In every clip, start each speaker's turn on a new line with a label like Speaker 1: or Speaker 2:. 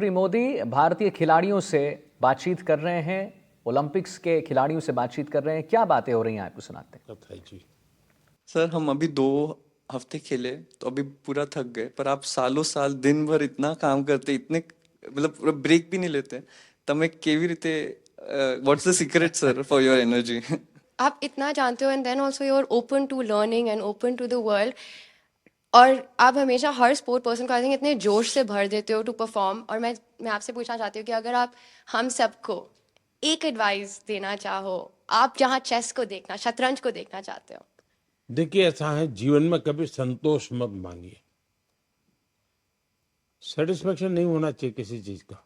Speaker 1: श्री मोदी भारतीय खिलाड़ियों से बातचीत कर रहे हैं, ओलंपिक्स के खिलाड़ियों से बातचीत कर रहे हैं। क्या बातें हो रही हैं आपको सुनाते हैं।
Speaker 2: जी सर, हम अभी 2 हफ्ते खेले तो अभी पूरा थक गए, पर आप सालों साल दिन भर इतना काम करते, इतने मतलब पूरा ब्रेक भी नहीं लेते, તમે કેવી રીતે what's the secret sir for your energy?
Speaker 3: आप इतना जानते हो and then also you are open to learning and open to the world, और आप हमेशा हर स्पोर्ट पर्सन को आई थिंक इतने जोश से भर देते हो टू परफॉर्म। और मैं आपसे पूछना चाहती हूँ कि अगर आप हम सबको एक एडवाइस देना चाहो, आप जहाँ चेस को देखना, शतरंज को देखना चाहते हो।
Speaker 4: देखिए, ऐसा है, जीवन में कभी संतोष मत मांगिए। सेटिस्फेक्शन नहीं होना चाहिए किसी चीज का,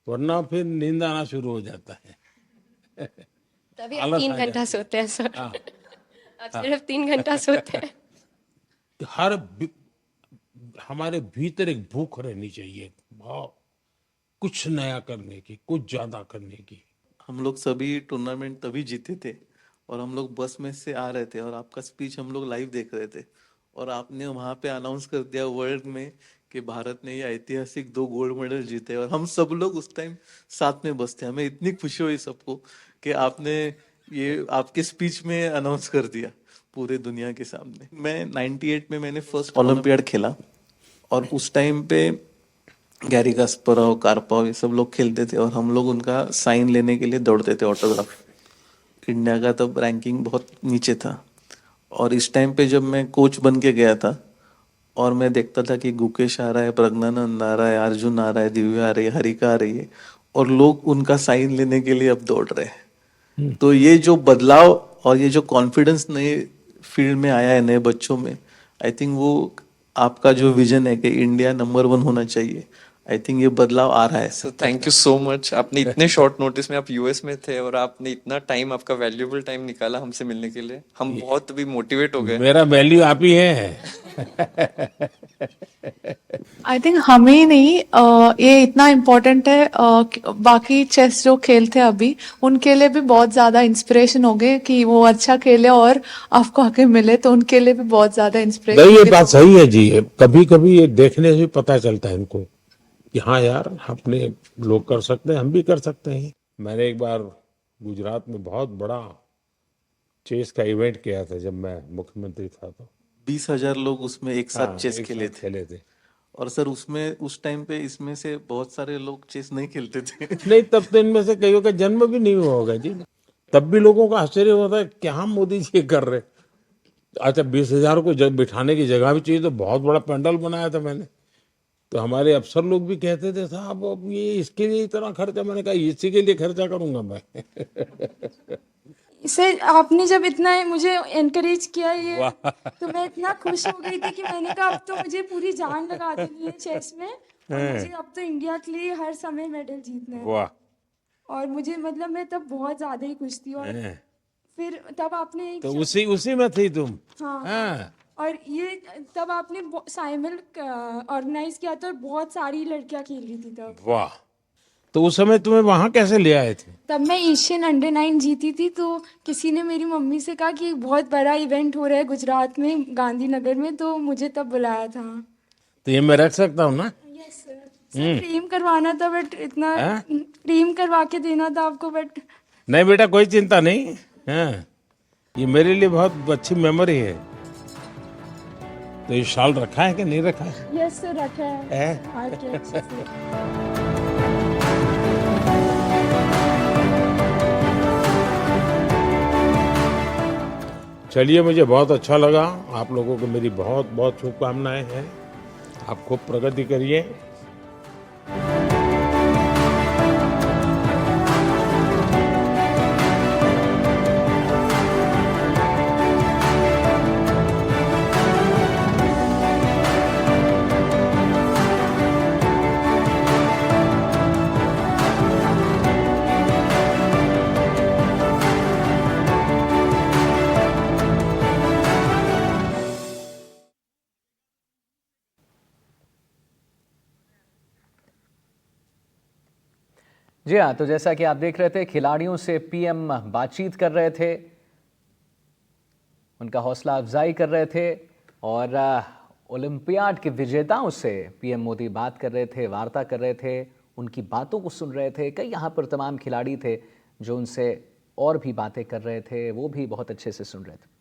Speaker 4: वरना फिर नींद आना शुरू हो जाता है।
Speaker 3: तभी आप
Speaker 4: आलस
Speaker 3: 3
Speaker 4: आ
Speaker 3: घंटा
Speaker 4: जाती है।
Speaker 3: सोते हैं सर।
Speaker 4: हाँ,
Speaker 3: आप सिर्फ 3 घंटा सोते हैं।
Speaker 4: हमारे भीतर एक भूख रहनी चाहिए, भाव, कुछ नया करने की, कुछ ज्यादा करने की।
Speaker 5: हम लोग सभी टूर्नामेंट तभी जीते थे, और हम लोग बस में से आ रहे थे और आपका स्पीच हम लोग लाइव देख रहे थे, और आपने वहां पे अनाउंस कर दिया वर्ल्ड में कि भारत ने ये ऐतिहासिक 2 गोल्ड मेडल जीते, और हम सब लोग उस टाइम साथ में बस थे। हमें इतनी खुशी हुई सबको कि आपने ये आपके स्पीच में अनाउंस कर दिया पूरे दुनिया के सामने। मैं 98 में मैंने फर्स्ट ओलंपियाड खेला, और उस टाइम पे गैरी कास्परोव, कार्पोव, ये सब लोग खेलते थे, और हम लोग उनका साइन लेने के लिए दौड़ते थे, ऑटोग्राफ। इंडिया का तब रैंकिंग बहुत नीचे था, और इस टाइम पे जब मैं कोच बन के गया था और मैं देखता था कि गुकेश आ रहा है, प्रज्ञानंद आ रहा है, अर्जुन आ रहा है, दिव्या आ रही है, हरिका आ रही है, और लोग उनका साइन लेने के लिए अब दौड़ रहे हैं। तो ये जो बदलाव और ये जो कॉन्फिडेंस नए फील्ड में आया है, नए बच्चों में, आई थिंक वो आपका जो विजन है कि इंडिया नंबर 1 होना चाहिए, आई थिंक ये बदलाव आ रहा है।
Speaker 2: Sir thank you so much. आपने इतने शॉर्ट नोटिस में, आप यूएस में थे और आपने इतना टाइम, आपका वैल्यूएबल टाइम निकाला हमसे मिलने के लिए। हम बहुत भी मोटिवेट हो गए।
Speaker 4: मेरा वैल्यू आप ही है।
Speaker 6: आई थिंक हमें ही नहीं, ये इतना इम्पोर्टेंट है, बाकी चेस जो खेलते हैं अभी उनके लिए भी बहुत ज्यादा इंस्पिरेशन हो गए कि वो अच्छा खेले और आपको आके मिले, तो उनके लिए भी बहुत ज्यादा इंस्पिरेशन।
Speaker 4: नहीं, ये बात सही है जी। कभी कभी ये देखने से पता चलता है इनको कि हाँ यार, अपने लोग कर सकते हैं, हम भी कर सकते हैं। मैंने एक बार गुजरात में बहुत बड़ा चेस का इवेंट किया था जब मैं मुख्यमंत्री था, तो
Speaker 5: 20,000 लोग उसमें एक साथ
Speaker 4: हाँ,
Speaker 5: चेस
Speaker 4: एक
Speaker 5: खेले
Speaker 4: साथ
Speaker 5: थे।
Speaker 4: खेले थे।
Speaker 5: और सर उसमें उस टाइम पे इसमें से बहुत सारे लोग चेस नहीं खेलते थे।
Speaker 4: नहीं, तब तो इनमें से कईयों का जन्म भी नहीं हुआ होगा जी। तब भी लोगों का आश्चर्य होता है, क्या मोदी जी ये कर रहे। अच्छा, 20,000 को जब बिठाने की जगह भी चाहिए, तो बहुत बड़ा पंडाल बनाया था मैंने। तो हमारे अफसर लोग भी कहते थे, साहब अब ये इसके लिए इतना खर्चा। मैंने कहा इसी के लिए खर्चा करूंगा मैं।
Speaker 7: सर आपने जब इतना मुझे एनकरेज किया ये,
Speaker 4: वाह।
Speaker 7: तो मैं इतना खुश हो गई थी कि मैंने कहा अब तो मुझे पूरी जान लगा देनी है चेस में, और मुझे अब तो इंडिया के लिए हर समय मेडल जीतना है।
Speaker 4: वाह।
Speaker 7: और मुझे मतलब मैं तब बहुत ज़्यादा ही खुश थी। और फिर तब आपने एक
Speaker 4: तो उसी में थी तुम।
Speaker 7: हाँ,
Speaker 4: हाँ।
Speaker 7: और ये तब आपने साइमल ऑर्गेनाइज किया था और बहुत सारी लड़कियां खेल रही थी तब।
Speaker 4: वाह। तो उस समय तुम्हें वहां कैसे ले आए थे?
Speaker 7: तब मैं एशियन अंडर 9 जीती थी, तो किसी ने मेरी मम्मी से कहा कि बहुत बड़ा इवेंट हो रहा है गुजरात में, गांधीनगर में, तो मुझे तब बुलाया था।
Speaker 4: तो ये मैं रख सकता हूँ ना?
Speaker 7: Yes sir. सर फ्रेम करवाना था, बट इतना
Speaker 4: हाँ?
Speaker 7: फ्रेम करवा के देना था आपको, बट
Speaker 4: नहीं बेटा, कोई चिंता नहीं। हाँ, ये मेरे लिए बहुत अच्छी मेमोरी है। तो ये शाल रखा है कि नहीं रखा है?
Speaker 7: यस सर रखा है।
Speaker 4: है?
Speaker 7: हाँ, के अच्छे से।
Speaker 4: चलिए, मुझे बहुत अच्छा लगा। आप लोगों को मेरी बहुत बहुत शुभकामनाएं हैं। आप खूब प्रगति करिए।
Speaker 1: जी हाँ, तो जैसा कि आप देख रहे थे, खिलाड़ियों से पीएम बातचीत कर रहे थे, उनका हौसला अफजाई कर रहे थे, और ओलंपियाड के विजेताओं से पीएम मोदी बात कर रहे थे, वार्ता कर रहे थे, उनकी बातों को सुन रहे थे। कई यहाँ पर तमाम खिलाड़ी थे जो उनसे और भी बातें कर रहे थे, वो भी बहुत अच्छे से सुन रहे थे।